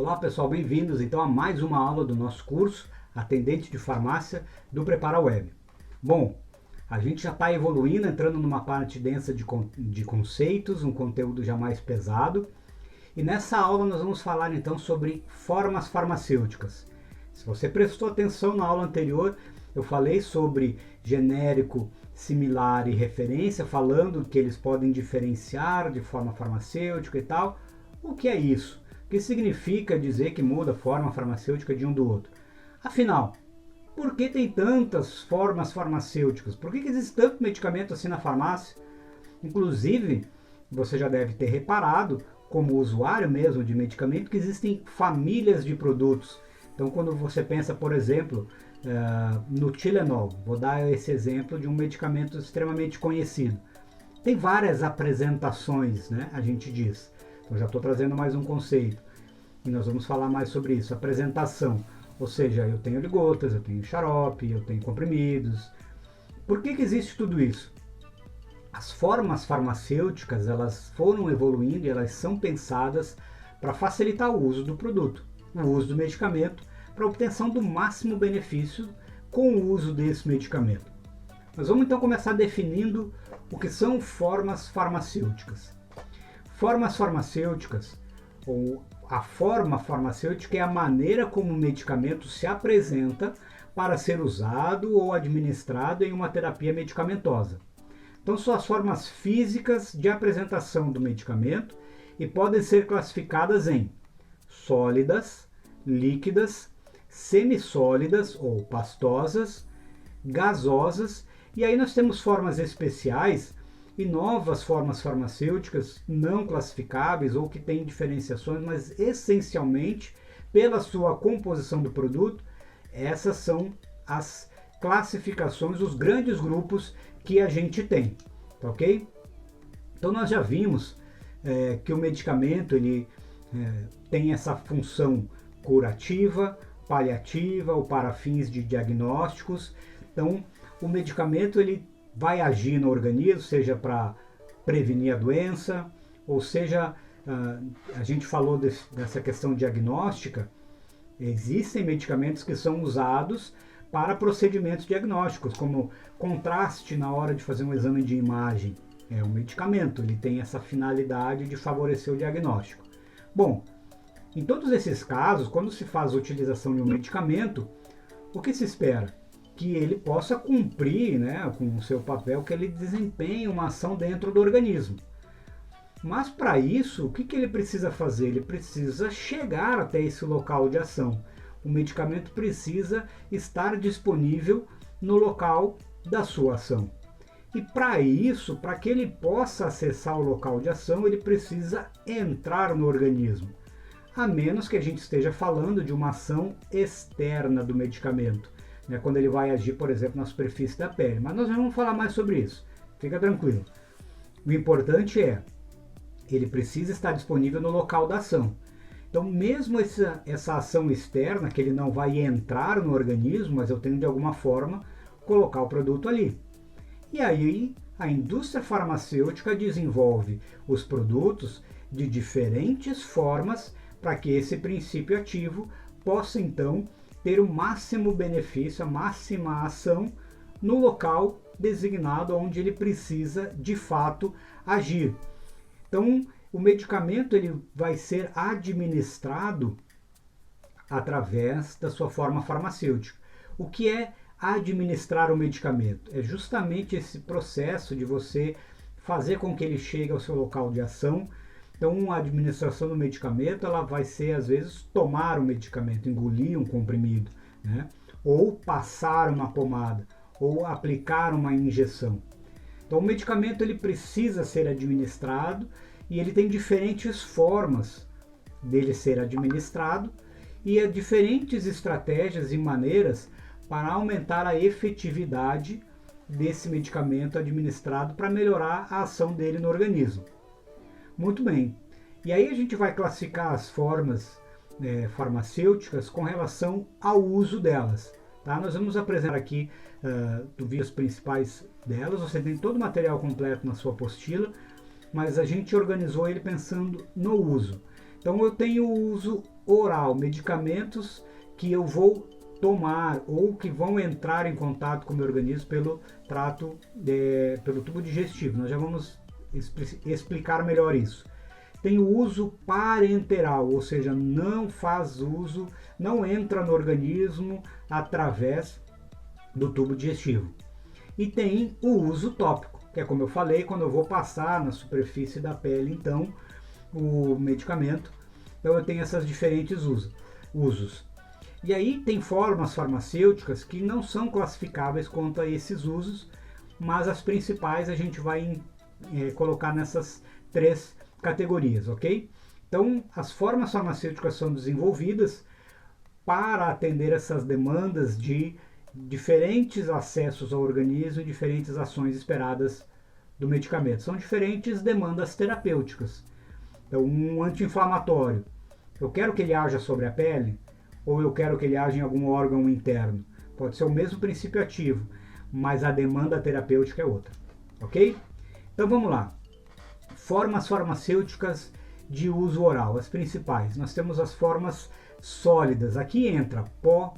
Olá pessoal, bem-vindos então a mais uma aula do nosso curso Atendente de Farmácia do Prepara Web. Bom, a gente já está evoluindo, entrando numa parte densa de conceitos, um conteúdo já mais pesado. E nessa aula nós vamos falar então sobre formas farmacêuticas. Se você prestou atenção na aula anterior, eu falei sobre genérico, similar e referência, falando que eles podem diferenciar de forma farmacêutica e tal. O que é isso? O que significa dizer que muda a forma farmacêutica de um do outro? Afinal, por que tem tantas formas farmacêuticas? Por que existe tanto medicamento assim na farmácia? Inclusive, você já deve ter reparado, como usuário mesmo de medicamento, que existem famílias de produtos. Então, quando você pensa, por exemplo, no Tylenol, vou dar esse exemplo de um medicamento extremamente conhecido. Tem várias apresentações, né, a gente diz. Então, já estou trazendo mais um conceito. E nós vamos falar mais sobre isso. Apresentação. Ou seja, eu tenho gotas, eu tenho xarope, eu tenho comprimidos. Por que existe tudo isso? As formas farmacêuticas, elas foram evoluindo e elas são pensadas para facilitar o uso do produto, o uso do medicamento, para a obtenção do máximo benefício com o uso desse medicamento. Nós vamos então começar definindo o que são formas farmacêuticas. Formas farmacêuticas, ou a forma farmacêutica, é a maneira como o medicamento se apresenta para ser usado ou administrado em uma terapia medicamentosa. Então, são as formas físicas de apresentação do medicamento e podem ser classificadas em sólidas, líquidas, semissólidas ou pastosas, gasosas, e aí nós temos formas especiais e novas formas farmacêuticas não classificáveis ou que têm diferenciações, mas essencialmente, pela sua composição do produto, essas são as classificações, os grandes grupos que a gente tem, tá ok? Então nós já vimos que o medicamento ele tem essa função curativa, paliativa ou para fins de diagnósticos. Então o medicamento ele vai agir no organismo, seja para prevenir a doença, ou seja, a gente falou dessa questão diagnóstica. Existem medicamentos que são usados para procedimentos diagnósticos, como contraste na hora de fazer um exame de imagem. É um medicamento, ele tem essa finalidade de favorecer o diagnóstico. Bom, em todos esses casos, quando se faz a utilização de um medicamento, o que se espera? Que ele possa cumprir, né, com o seu papel, que ele desempenhe uma ação dentro do organismo. Mas para isso, o que ele precisa fazer? Ele precisa chegar até esse local de ação. O medicamento precisa estar disponível no local da sua ação. E para isso, para que ele possa acessar o local de ação, ele precisa entrar no organismo. A menos que a gente esteja falando de uma ação externa do medicamento, né, quando ele vai agir, por exemplo, na superfície da pele. Mas nós vamos falar mais sobre isso. Fica tranquilo. O importante é, ele precisa estar disponível no local da ação. Então, mesmo essa ação externa, que ele não vai entrar no organismo, mas eu tenho de alguma forma colocar o produto ali. E aí, a indústria farmacêutica desenvolve os produtos de diferentes formas para que esse princípio ativo possa então ter o máximo benefício, a máxima ação no local designado onde ele precisa de fato agir. Então, o medicamento ele vai ser administrado através da sua forma farmacêutica. O que é administrar o medicamento? É justamente esse processo de você fazer com que ele chegue ao seu local de ação. Então, a administração do medicamento ela vai ser, às vezes, tomar o medicamento, engolir um comprimido, né? Ou passar uma pomada, ou aplicar uma injeção. Então, o medicamento ele precisa ser administrado e ele tem diferentes formas dele ser administrado e há diferentes estratégias e maneiras para aumentar a efetividade desse medicamento administrado para melhorar a ação dele no organismo. Muito bem. E aí a gente vai classificar as formas farmacêuticas com relação ao uso delas. Tá? Nós vamos apresentar aqui as principais delas. Você tem todo o material completo na sua apostila, mas a gente organizou ele pensando no uso. Então eu tenho o uso oral, medicamentos que eu vou tomar ou que vão entrar em contato com o meu organismo pelo pelo tubo digestivo. Nós já vamos explicar melhor isso. Tem o uso parenteral, ou seja, não faz uso, não entra no organismo através do tubo digestivo. E tem o uso tópico, que é como eu falei, quando eu vou passar na superfície da pele, então, o medicamento. Então eu tenho essas diferentes usos. E aí tem formas farmacêuticas que não são classificáveis quanto a esses usos, mas as principais a gente vai colocar nessas 3 categorias, ok? Então, as formas farmacêuticas são desenvolvidas para atender essas demandas de diferentes acessos ao organismo e diferentes ações esperadas do medicamento. São diferentes demandas terapêuticas. Então, um anti-inflamatório, eu quero que ele haja sobre a pele ou eu quero que ele haja em algum órgão interno. Pode ser o mesmo princípio ativo, mas a demanda terapêutica é outra, ok? Então vamos lá. Formas farmacêuticas de uso oral, as principais. Nós temos as formas sólidas. Aqui entra pó,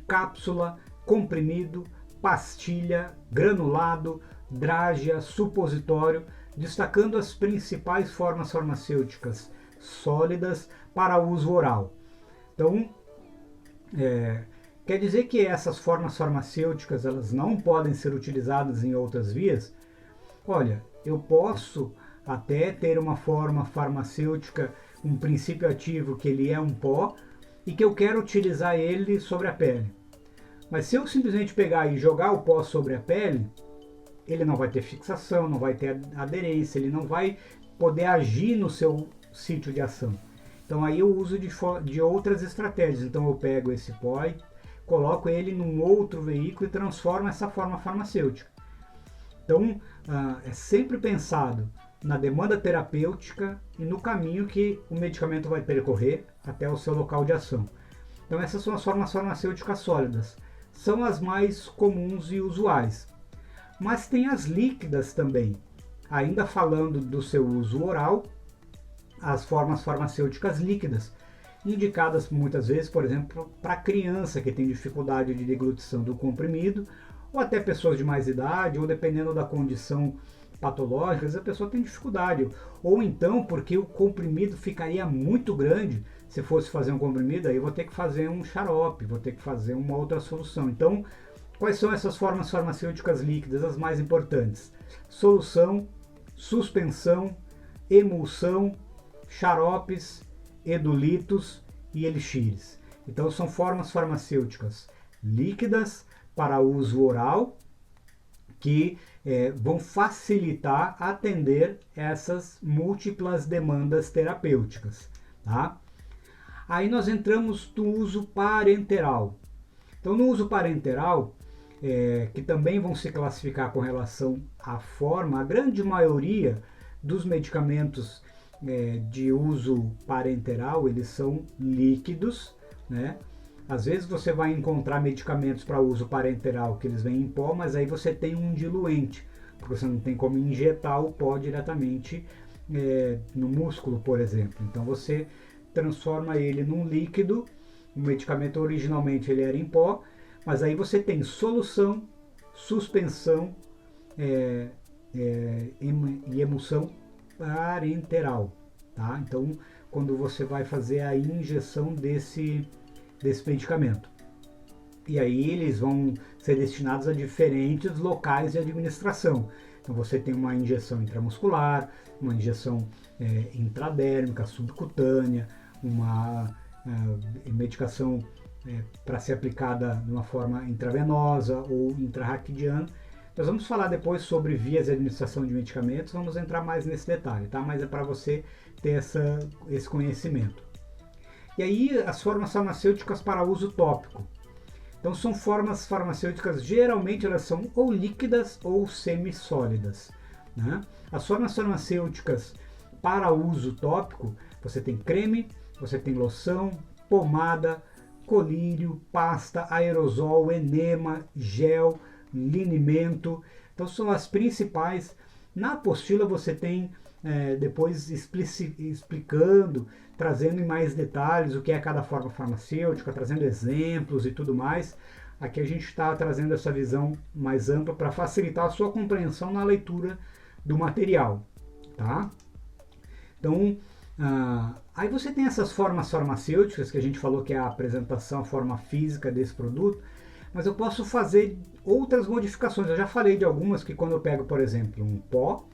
cápsula, comprimido, pastilha, granulado, drágia, supositório, destacando as principais formas farmacêuticas sólidas para uso oral. Então, quer dizer que essas formas farmacêuticas elas não podem ser utilizadas em outras vias? Olha, eu posso até ter uma forma farmacêutica, um princípio ativo que ele é um pó e que eu quero utilizar ele sobre a pele. Mas se eu simplesmente pegar e jogar o pó sobre a pele, ele não vai ter fixação, não vai ter aderência, ele não vai poder agir no seu sítio de ação. Então aí eu uso de outras estratégias. Então eu pego esse pó e coloco ele num outro veículo e transformo essa forma farmacêutica. Então é sempre pensado na demanda terapêutica e no caminho que o medicamento vai percorrer até o seu local de ação. Então essas são as formas farmacêuticas sólidas. São as mais comuns e usuais. Mas tem as líquidas também. Ainda falando do seu uso oral, as formas farmacêuticas líquidas, indicadas muitas vezes, por exemplo, para criança que tem dificuldade de deglutição do comprimido, ou até pessoas de mais idade, ou dependendo da condição patológica, a pessoa tem dificuldade. Ou então porque o comprimido ficaria muito grande, se fosse fazer um comprimido, aí eu vou ter que fazer um xarope, vou ter que fazer uma outra solução. Então, quais são essas formas farmacêuticas líquidas, as mais importantes? Solução, suspensão, emulsão, xaropes, edulitos e elixires. Então são formas farmacêuticas líquidas para uso oral que vão facilitar atender essas múltiplas demandas terapêuticas. Tá? Aí nós entramos no uso parenteral. Então no uso parenteral, que também vão se classificar com relação à forma, a grande maioria dos medicamentos de uso parenteral, eles são líquidos, né? Às vezes você vai encontrar medicamentos para uso parenteral que eles vêm em pó, mas aí você tem um diluente, porque você não tem como injetar o pó diretamente no músculo, por exemplo. Então você transforma ele num líquido. O medicamento originalmente ele era em pó, mas aí você tem solução, suspensão e emulsão parenteral, tá? Então, quando você vai fazer a injeção desse medicamento. E aí eles vão ser destinados a diferentes locais de administração. Então você tem uma injeção intramuscular, uma injeção intradérmica, subcutânea, uma medicação para ser aplicada de uma forma intravenosa ou intrarraquidiana. Nós vamos falar depois sobre vias de administração de medicamentos, vamos entrar mais nesse detalhe, tá? Mas é para você ter esse conhecimento. E aí as formas farmacêuticas para uso tópico. Então são formas farmacêuticas, geralmente elas são ou líquidas ou semissólidas, né? As formas farmacêuticas para uso tópico, você tem creme, você tem loção, pomada, colírio, pasta, aerosol, enema, gel, linimento. Então são as principais. Na apostila você tem depois explicando, trazendo em mais detalhes o que é cada forma farmacêutica, trazendo exemplos e tudo mais. Aqui a gente está trazendo essa visão mais ampla para facilitar a sua compreensão na leitura do material, tá? Então, aí você tem essas formas farmacêuticas que a gente falou que é a apresentação, a forma física desse produto, mas eu posso fazer outras modificações. Eu já falei de algumas que quando eu pego, por exemplo, um pó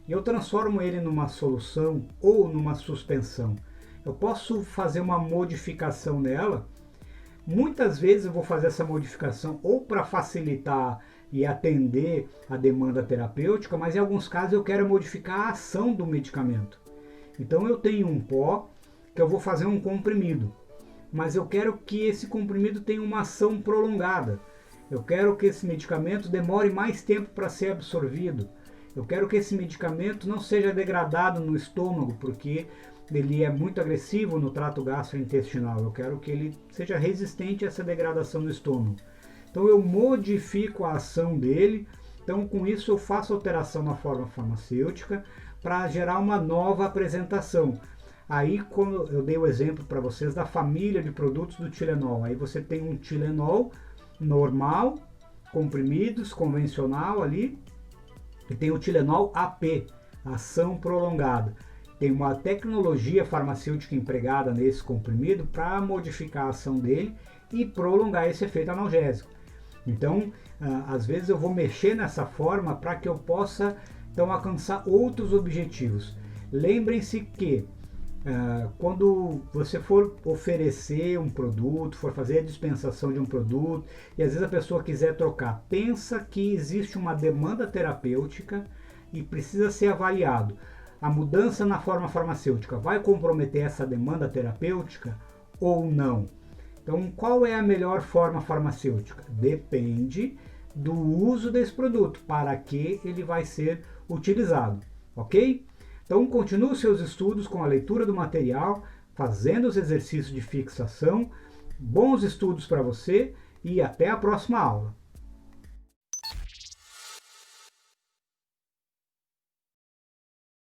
e eu transformo ele numa solução ou numa suspensão, eu posso fazer uma modificação nela. Muitas vezes eu vou fazer essa modificação ou para facilitar e atender a demanda terapêutica, mas em alguns casos eu quero modificar a ação do medicamento. Então eu tenho um pó que eu vou fazer um comprimido, mas eu quero que esse comprimido tenha uma ação prolongada. Eu quero que esse medicamento demore mais tempo para ser absorvido. Eu quero que esse medicamento não seja degradado no estômago, porque ele é muito agressivo no trato gastrointestinal. Eu quero que ele seja resistente a essa degradação no estômago. Então eu modifico a ação dele. Então com isso eu faço alteração na forma farmacêutica para gerar uma nova apresentação. Aí, como eu dei o exemplo para vocês da família de produtos do Tilenol, aí você tem um Tilenol normal, comprimidos, convencional ali, e tem o Tilenol AP, ação prolongada. Tem uma tecnologia farmacêutica empregada nesse comprimido para modificar a ação dele e prolongar esse efeito analgésico. Então, às vezes eu vou mexer nessa forma para que eu possa então alcançar outros objetivos. Lembrem-se que quando você for oferecer um produto, for fazer a dispensação de um produto, e às vezes a pessoa quiser trocar, pensa que existe uma demanda terapêutica e precisa ser avaliado. A mudança na forma farmacêutica vai comprometer essa demanda terapêutica ou não? Então, qual é a melhor forma farmacêutica? Depende do uso desse produto, para que ele vai ser utilizado, ok? Então, continue seus estudos com a leitura do material, fazendo os exercícios de fixação. Bons estudos para você e até a próxima aula.